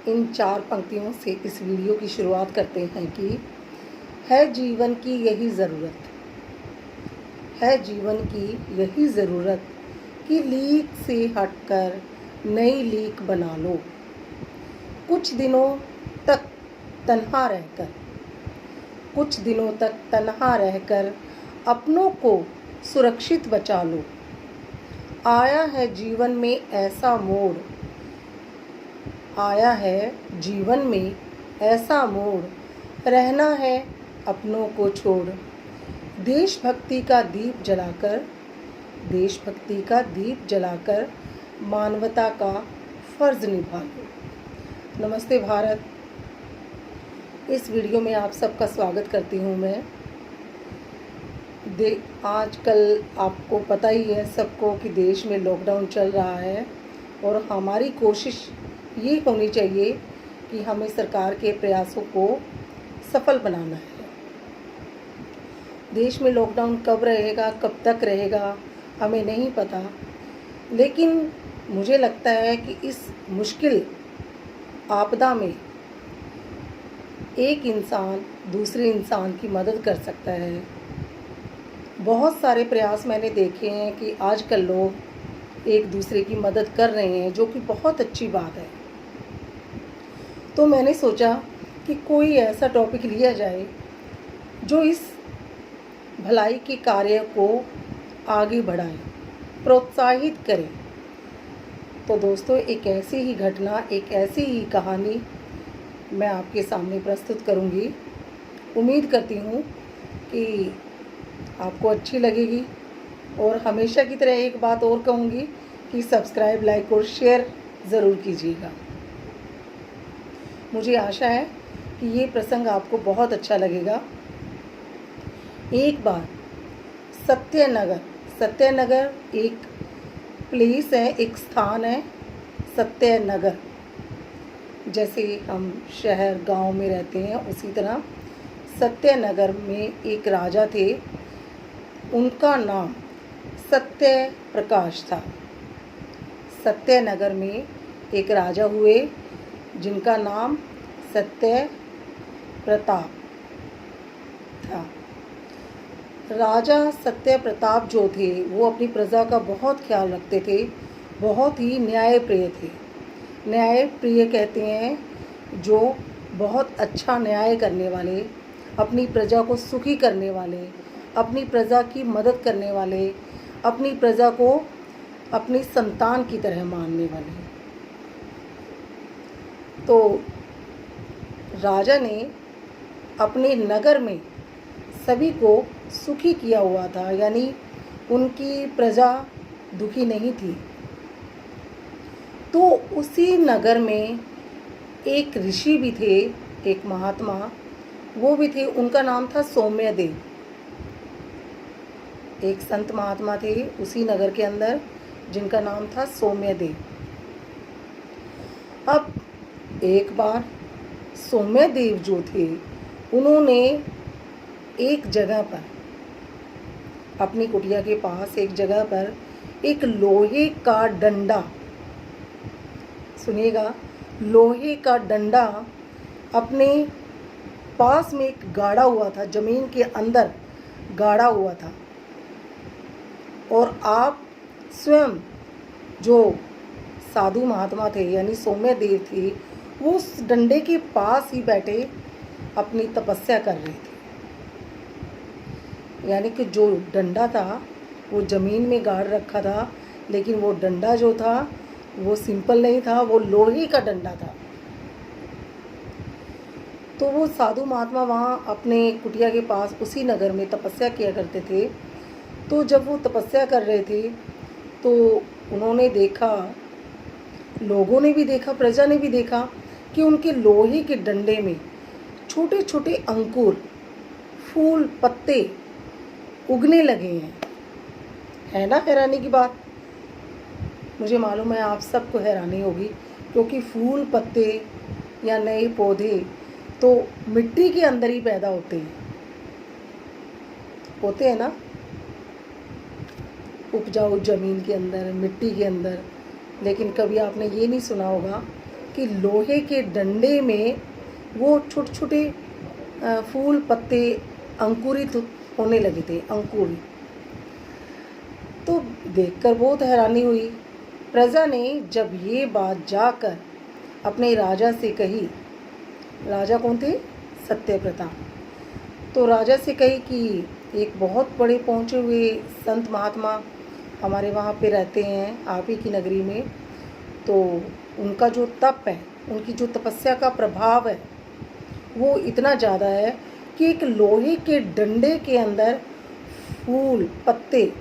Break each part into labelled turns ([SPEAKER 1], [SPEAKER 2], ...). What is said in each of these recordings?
[SPEAKER 1] इन 4 पंक्तियों से इस वीडियो की शुरुआत करते हैं कि है जीवन की यही ज़रूरत, है जीवन की यही ज़रूरत कि लीक से हटकर नई लीक बना लो। कुछ दिनों तक तन्हा रहकर, कुछ दिनों तक तन्हा रहकर अपनों को सुरक्षित बचा लो। आया है जीवन में ऐसा मोड़, आया है जीवन में ऐसा मोड़, रहना है अपनों को छोड़। देशभक्ति का दीप जलाकर, देशभक्ति का दीप जलाकर मानवता का फ़र्ज़ निभा लो। नमस्ते भारत। इस वीडियो में आप सबका स्वागत करती हूँ मैं। आजकल आपको पता ही है सबको कि देश में लॉकडाउन चल रहा है और हमारी कोशिश ये होनी चाहिए कि हमें सरकार के प्रयासों को सफल बनाना है। देश में लॉकडाउन कब रहेगा, कब तक रहेगा, हमें नहीं पता, लेकिन मुझे लगता है कि इस मुश्किल आपदा में एक इंसान दूसरे इंसान की मदद कर सकता है। बहुत सारे प्रयास मैंने देखे हैं कि आजकल लोग एक दूसरे की मदद कर रहे हैं, जो कि बहुत अच्छी बात है। तो मैंने सोचा कि कोई ऐसा टॉपिक लिया जाए जो इस भलाई के कार्य को आगे बढ़ाए, प्रोत्साहित करे। तो दोस्तों, एक ऐसी ही घटना, एक ऐसी ही कहानी मैं आपके सामने प्रस्तुत करूंगी। उम्मीद करती हूँ कि आपको अच्छी लगेगी और हमेशा की तरह एक बात और कहूँगी कि सब्सक्राइब, लाइक और शेयर ज़रूर कीजिएगा। मुझे आशा है कि ये प्रसंग आपको बहुत अच्छा लगेगा। एक बार सत्यनगर, सत्यनगर एक प्लेस है, एक स्थान है सत्यनगर। जैसे हम शहर गांव में रहते हैं, उसी तरह सत्यनगर में एक राजा थे। उनका नाम सत्य प्रकाश था। सत्यनगर में एक राजा हुए जिनका नाम सत्य प्रताप था। राजा सत्य प्रताप जो थे वो अपनी प्रजा का बहुत ख्याल रखते थे, बहुत ही न्यायप्रिय थे। न्यायप्रिय कहते हैं जो बहुत अच्छा न्याय करने वाले, अपनी प्रजा को सुखी करने वाले, अपनी प्रजा की मदद करने वाले, अपनी प्रजा को अपनी संतान की तरह मानने वाले। तो राजा ने अपने नगर में सभी को सुखी किया हुआ था, यानी उनकी प्रजा दुखी नहीं थी। तो उसी नगर में एक ऋषि भी थे, एक महात्मा वो भी थे। उनका नाम था सौम्यदेव। एक संत महात्मा थे उसी नगर के अंदर जिनका नाम था सौम्यदेव। अब एक बार सौम्यदेव जो थे उन्होंने एक जगह पर, अपनी कुटिया के पास एक जगह पर एक लोहे का डंडा, सुनिएगा, लोहे का डंडा अपने पास में एक गाड़ा हुआ था, ज़मीन के अंदर गाड़ा हुआ था। और आप स्वयं जो साधु महात्मा थे यानी सौम्यदेव थे, वो उस डंडे के पास ही बैठे अपनी तपस्या कर रहे थे। यानी कि जो डंडा था वो ज़मीन में गाड़ रखा था, लेकिन वो डंडा जो था वो सिंपल नहीं था, वो लोहे का डंडा था। तो वो साधु महात्मा वहाँ अपने कुटिया के पास उसी नगर में तपस्या किया करते थे। तो जब वो तपस्या कर रहे थे तो उन्होंने देखा, लोगों ने भी देखा, प्रजा ने भी देखा कि उनके लोहे के डंडे में छोटे छोटे अंकुर, फूल, पत्ते उगने लगे हैं। है ना हैरानी की बात? मुझे मालूम है आप सबको हैरानी होगी, क्योंकि फूल, पत्ते या नए पौधे तो मिट्टी के अंदर ही पैदा होते हैं ना, उपजाऊ ज़मीन के अंदर, मिट्टी के अंदर। लेकिन कभी आपने ये नहीं सुना होगा कि लोहे के डंडे में वो छोटे छोटे फूल पत्ते अंकुरित होने लगे थे, अंकुरित। तो देखकर बहुत हैरानी हुई। प्रजा ने जब ये बात जाकर अपने राजा से कही, राजा कौन थे? सत्य प्रताप। तो राजा से कही कि एक बहुत बड़े पहुँचे हुए संत महात्मा हमारे वहाँ पे रहते हैं आप ही की नगरी में, तो उनका जो तप है, उनकी जो तपस्या का प्रभाव है वो इतना ज़्यादा है कि एक लोहे के डंडे के अंदर फूल पत्ते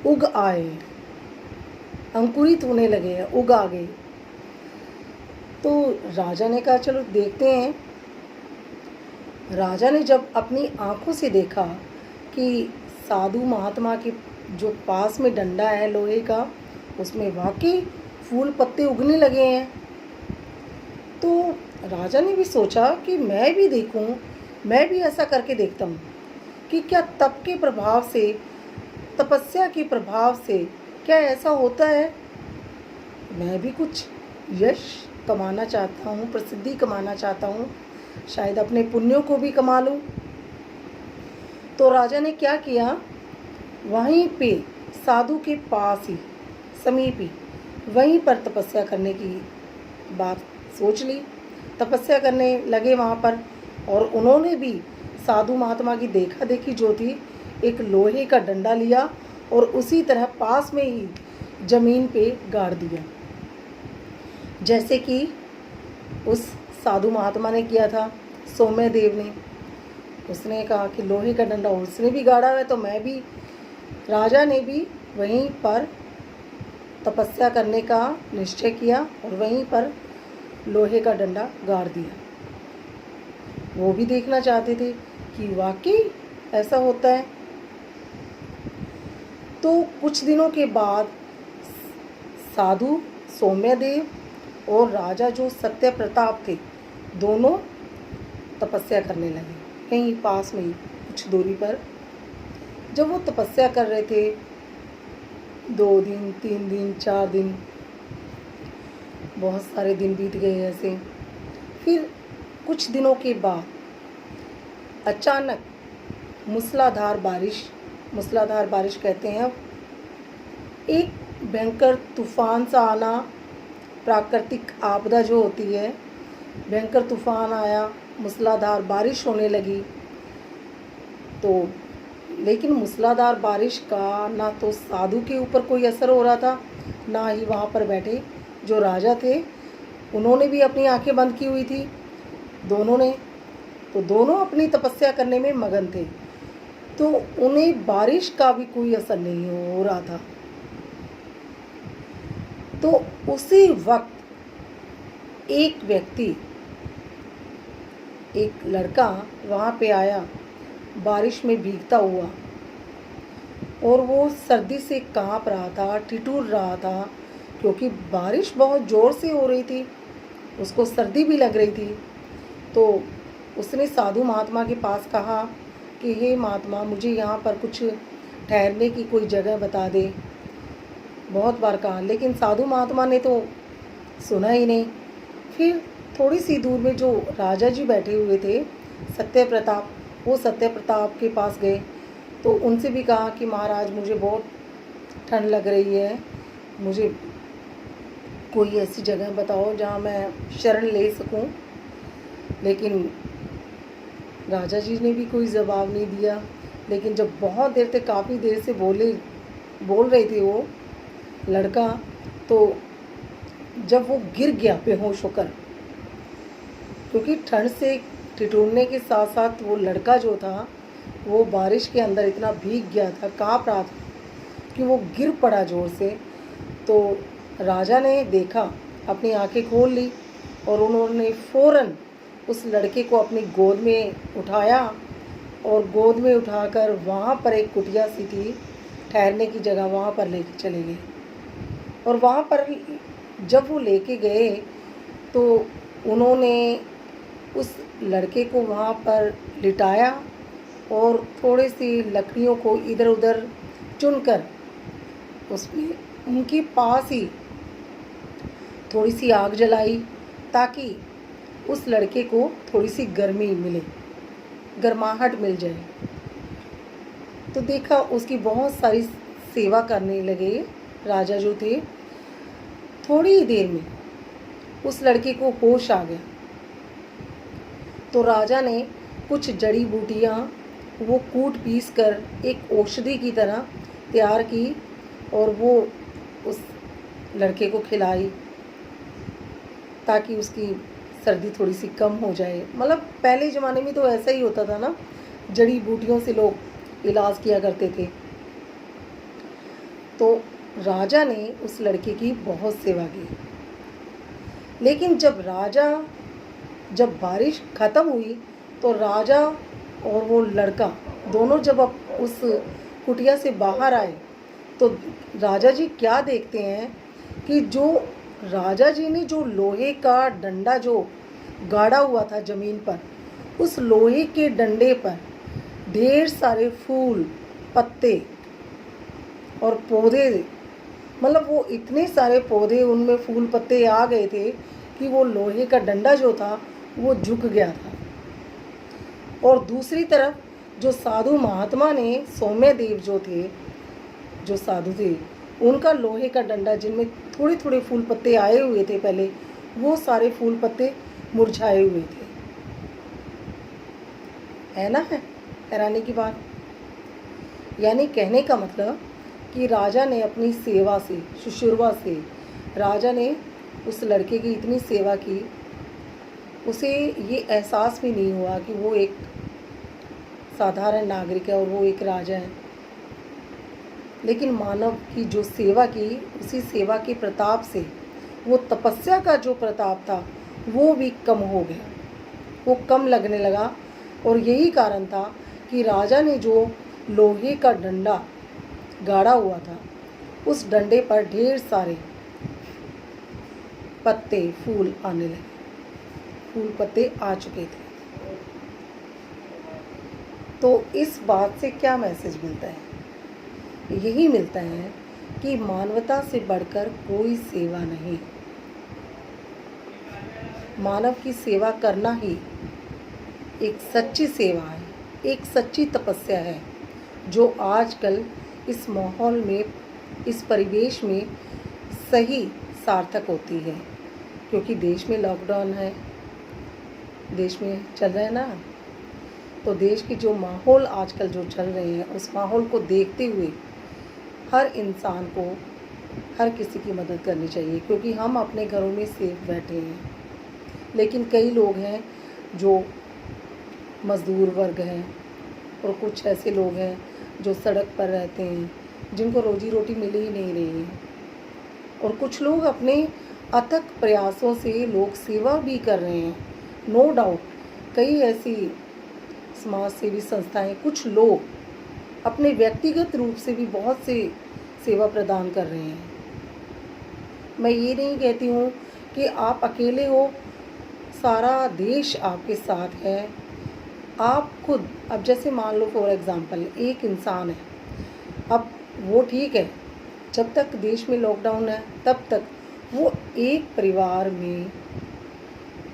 [SPEAKER 1] उग आए, अंकुरित होने लगे हैं, उग आ गए। तो राजा ने कहा चलो देखते हैं। राजा ने जब अपनी आंखों से देखा कि साधु महात्मा के जो पास में डंडा है लोहे का, उसमें वाकई फूल पत्ते उगने लगे हैं, तो राजा ने भी सोचा कि मैं भी देखूं, मैं भी ऐसा करके देखता हूँ कि क्या तप के प्रभाव से, तपस्या के प्रभाव से क्या ऐसा होता है। मैं भी कुछ यश कमाना चाहता हूँ, प्रसिद्धि कमाना चाहता हूँ, शायद अपने पुण्यों को भी कमा लूँ। तो राजा ने क्या किया, वहीं पे साधु के पास ही, समीप ही, वहीं पर तपस्या करने की बात सोच ली। तपस्या करने लगे वहाँ पर, और उन्होंने भी साधु महात्मा की देखा देखी जो थी, एक लोहे का डंडा लिया और उसी तरह पास में ही जमीन पे गाड़ दिया, जैसे कि उस साधु महात्मा ने किया था, सौम्य देव ने। उसने कहा कि लोहे का डंडा उसने भी गाड़ा है तो मैं भी। राजा ने भी वहीं पर तपस्या करने का निश्चय किया और वहीं पर लोहे का डंडा गाड़ दिया। वो भी देखना चाहते थे कि वाकई ऐसा होता है। तो कुछ दिनों के बाद साधु सौम्यदेव और राजा जो सत्य प्रताप थे, दोनों तपस्या करने लगे यहीं पास में ही कुछ दूरी पर। जब वो तपस्या कर रहे थे, 2 दिन 3 दिन 4 दिन, बहुत सारे दिन बीत गए ऐसे। फिर कुछ दिनों के बाद अचानक मूसलाधार बारिश कहते हैं अब, एक भयंकर तूफान सा आना, प्राकृतिक आपदा जो होती है, भयंकर तूफान आया, मूसलाधार बारिश होने लगी। तो लेकिन मूसलाधार बारिश का ना तो साधु के ऊपर कोई असर हो रहा था, ना ही वहाँ पर बैठे जो राजा थे उन्होंने भी अपनी आंखें बंद की हुई थी, दोनों ने। तो दोनों अपनी तपस्या करने में मगन थे, तो उन्हें बारिश का भी कोई असर नहीं हो रहा था। तो उसी वक्त एक व्यक्ति, एक लड़का वहाँ पे आया, बारिश में भीगता हुआ, और वो सर्दी से काँप रहा था, ठिठुर रहा था, क्योंकि बारिश बहुत ज़ोर से हो रही थी, उसको सर्दी भी लग रही थी। तो उसने साधु महात्मा के पास कहा कि हे महात्मा, मुझे यहाँ पर कुछ ठहरने की कोई जगह बता दे। बहुत बार कहा, लेकिन साधु महात्मा ने तो सुना ही नहीं। फिर थोड़ी सी दूर में जो राजा जी बैठे हुए थे, सत्य प्रताप, वो सत्य प्रताप के पास गए। तो उनसे भी कहा कि महाराज, मुझे बहुत ठंड लग रही है, मुझे कोई ऐसी जगह बताओ जहाँ मैं शरण ले सकूं। लेकिन राजा जी ने भी कोई जवाब नहीं दिया। लेकिन जब बहुत देर तक, काफ़ी देर से बोल रहे थे वो लड़का, तो जब वो गिर गया बेहोश होकर, क्योंकि ठंड से ठिठुरने के साथ साथ वो लड़का जो था वो बारिश के अंदर इतना भीग गया था, काँप रहा था कि वो गिर पड़ा ज़ोर से। तो राजा ने देखा, अपनी आंखें खोल ली और उन्होंने फ़ौरन उस लड़के को अपनी गोद में उठाया और गोद में उठाकर वहाँ पर एक कुटिया सी थी, ठहरने की जगह, वहाँ पर लेके चले गए। और वहाँ पर जब वो लेके गए तो उन्होंने उस लड़के को वहाँ पर लिटाया और थोड़ी सी लकड़ियों को इधर उधर चुनकर उसमें उनके पास ही थोड़ी सी आग जलाई ताकि उस लड़के को थोड़ी सी गर्मी मिले, गर्माहट मिल जाए। तो देखा उसकी बहुत सारी सेवा करने लगे राजा जो थे। थोड़ी ही देर में उस लड़के को होश आ गया। तो राजा ने कुछ जड़ी बूटियाँ वो कूट पीस कर एक औषधि की तरह तैयार की और वो उस लड़के को खिलाई ताकि उसकी सर्दी थोड़ी सी कम हो जाए। मतलब पहले ज़माने में तो ऐसा ही होता था ना, जड़ी बूटियों से लोग इलाज किया करते थे। तो राजा ने उस लड़के की बहुत सेवा की। लेकिन जब बारिश ख़त्म हुई तो राजा और वो लड़का दोनों जब अब उस कुटिया से बाहर आए तो राजा जी क्या देखते हैं कि जो राजा जी ने जो लोहे का डंडा जो गाड़ा हुआ था ज़मीन पर, उस लोहे के डंडे पर ढेर सारे फूल, पत्ते और पौधे, मतलब वो इतने सारे पौधे, उनमें फूल पत्ते आ गए थे कि वो लोहे का डंडा जो था वो झुक गया था। और दूसरी तरफ जो साधु महात्मा ने, सौम्य देव जो साधु थे, उनका लोहे का डंडा जिनमें थोड़े थोड़े फूल पत्ते आए हुए थे पहले, वो सारे फूल पत्ते मुरझाए हुए थे। है ना, है हैरानी की बात। यानी कहने का मतलब कि राजा ने अपनी सेवा से, शुश्रूषा से राजा ने उस लड़के की इतनी सेवा की, उसे ये एहसास भी नहीं हुआ कि वो एक साधारण नागरिक है और वो एक राजा है। लेकिन मानव की जो सेवा की, उसी सेवा के प्रताप से वो तपस्या का जो प्रताप था वो भी कम हो गया, वो कम लगने लगा। और यही कारण था कि राजा ने जो लोहे का डंडा गाड़ा हुआ था, उस डंडे पर ढेर सारे पत्ते, फूल आने लगे, फूल पत्ते आ चुके थे। तो इस बात से क्या मैसेज मिलता है? यही मिलता है कि मानवता से बढ़कर कोई सेवा नहीं। मानव की सेवा करना ही एक सच्ची सेवा है, एक सच्ची तपस्या है, जो आजकल इस माहौल में, इस परिवेश में सही सार्थक होती है। क्योंकि देश में लॉकडाउन है, देश में चल रहा है ना, तो देश की जो माहौल आजकल जो चल रहे हैं, उस माहौल को देखते हुए हर इंसान को, हर किसी की मदद करनी चाहिए। क्योंकि हम अपने घरों में सेफ बैठे हैं, लेकिन कई लोग हैं जो मज़दूर वर्ग हैं और कुछ ऐसे लोग हैं जो सड़क पर रहते हैं, जिनको रोजी रोटी मिल ही नहीं रही है। और कुछ लोग अपने अथक प्रयासों से लोग सेवा भी कर रहे हैं। नो डाउट कई ऐसी समाज सेवी संस्थाएं, कुछ लोग अपने व्यक्तिगत रूप से भी बहुत से सेवा प्रदान कर रहे हैं। मैं ये नहीं कहती हूँ कि आप अकेले हो, सारा देश आपके साथ है। आप खुद, अब जैसे मान लो फॉर एग्ज़ाम्पल एक इंसान है, अब वो ठीक है, जब तक देश में लॉकडाउन है तब तक वो एक परिवार में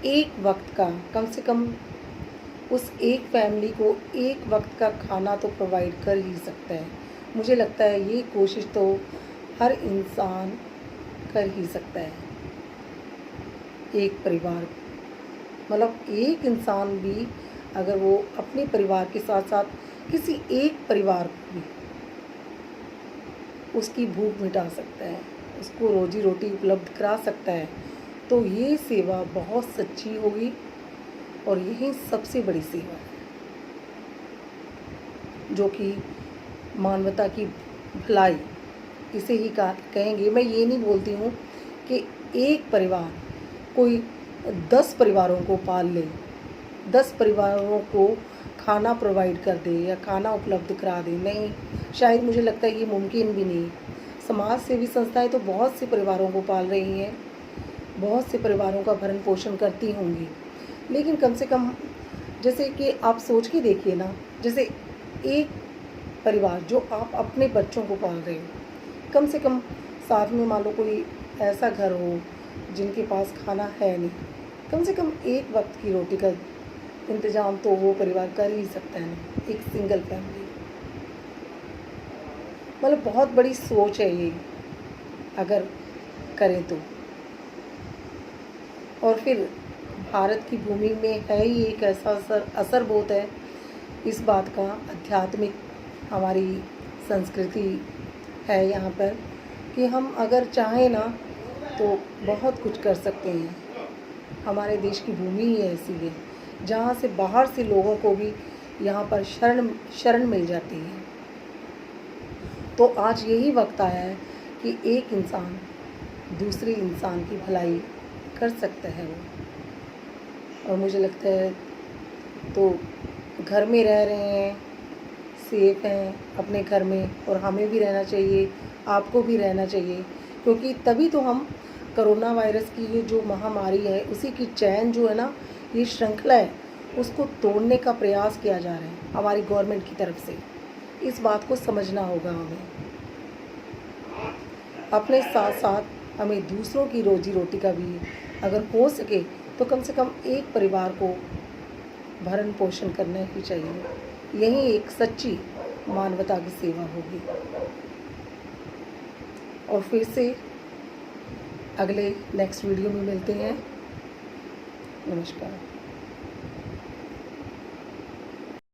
[SPEAKER 1] एक वक्त का, कम से कम उस एक फैमिली को एक वक्त का खाना तो प्रोवाइड कर ही सकता है। मुझे लगता है ये कोशिश तो हर इंसान कर ही सकता है। एक परिवार, मतलब एक इंसान भी अगर वो अपने परिवार के साथ साथ किसी एक परिवार को भी उसकी भूख मिटा सकता है, उसको रोजी रोटी उपलब्ध करा सकता है, तो ये सेवा बहुत सच्ची होगी और यही सबसे बड़ी सेवा है जो कि मानवता की भलाई, इसे ही कहेंगे। मैं ये नहीं बोलती हूँ कि एक परिवार कोई 10 परिवारों को पाल ले, 10 परिवारों को खाना प्रोवाइड कर दे या खाना उपलब्ध करा दे, नहीं, शायद मुझे लगता है ये मुमकिन भी नहीं। समाज सेवी संस्थाएं तो बहुत से परिवारों को पाल रही हैं, बहुत से परिवारों का भरण पोषण करती होंगी, लेकिन कम से कम जैसे कि आप सोच के देखिए ना, जैसे एक परिवार जो आप अपने बच्चों को पाल रहे हो, कम से कम साथ में मान लो कोई ऐसा घर हो जिनके पास खाना है नहीं, कम से कम एक वक्त की रोटी का इंतज़ाम तो वो परिवार कर ही सकता है ना, एक सिंगल फैमिली। मतलब बहुत बड़ी सोच है ये, अगर करें तो। और फिर भारत की भूमि में है ही एक ऐसा असर बहुत है इस बात का, आध्यात्मिक हमारी संस्कृति है यहाँ पर, कि हम अगर चाहें ना तो बहुत कुछ कर सकते हैं। हमारे देश की भूमि ही ऐसी है जहाँ से बाहर से लोगों को भी यहाँ पर शरण मिल जाती है। तो आज यही वक्त आया है कि एक इंसान दूसरे इंसान की भलाई कर सकता है वो। और मुझे लगता है तो घर में रह रहे हैं, सेफ हैं अपने घर में, और हमें भी रहना चाहिए, आपको भी रहना चाहिए, क्योंकि तभी तो हम कोरोना वायरस की ये जो महामारी है उसी की चैन जो है ना, ये श्रृंखला है, उसको तोड़ने का प्रयास किया जा रहा है हमारी गवर्नमेंट की तरफ से। इस बात को समझना होगा हमें। अपने साथ साथ हमें दूसरों की रोजी रोटी का भी अगर हो सके तो कम से कम एक परिवार को भरण पोषण करना ही चाहिए। यही एक सच्ची मानवता की सेवा होगी। और फिर से अगले नेक्स्ट वीडियो में मिलते हैं। नमस्कार।